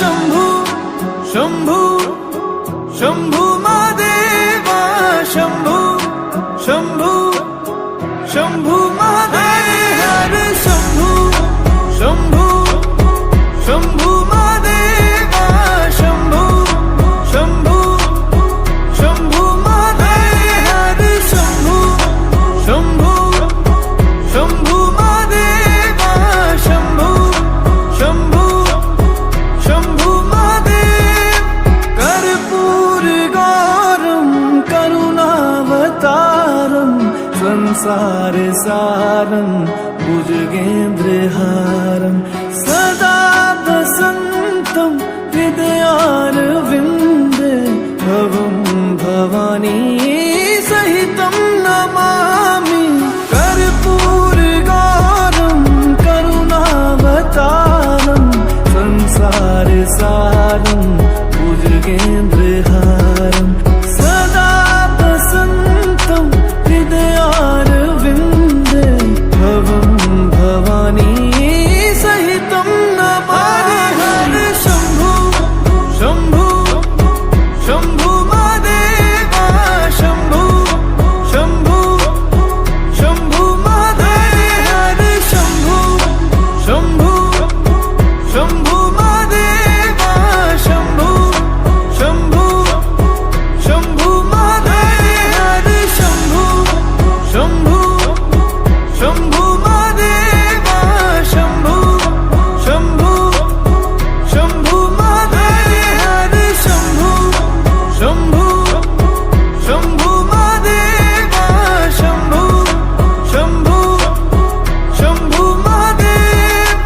शंभू शंभू शंभू महादेवा शंभू शंभू शंभू महादेव हर शंभू शंभू शंभू महादेवा शंभू शंभू शंभू महादेव हर शंभू शंभू शंभू महादेवा शंभू शंभू शंभू महादेव कर्पूर गौरम करुणावतारम संसार सारं भुजगेन्द्रहारं सदा वसन्तं हृदयारविन्दे भवं भवानी सहितं नमामि कर्पूरगौरं करुणावतारं संसारसारं भुजगेन्द्रहारं सदा वसन्तं हृदयारविन्दे भवं भवानी सहितं नमामि हर शंभू शंभू शंभू महादेवा शंभू शंभू शंभू महादेव हर शंभू शंभू शंभू महादेवा शंभू शंभू शंभू महादेव हर शंभू शंभू शंभू महादेवा शंभू शंभू शंभू महादेव हर शंभू शंभू शंभू महादेवा शंभू शंभू शंभू महादेव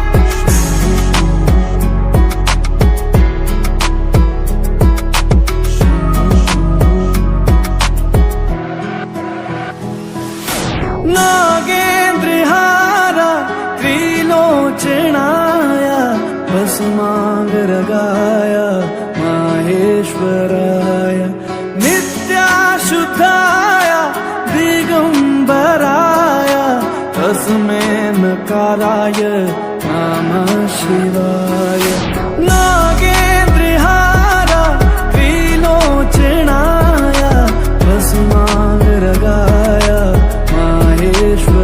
नागेन्द्रहारा त्रिलोचनाय भस्मांगरगाय माहेश्वराय नित्याशुद्धाय दिगंबराय तस्मै नकाराय नमः शिवाय नागेन्द्रहारा त्रिलोचनाय भस्मांगरगाय माहेश्वराय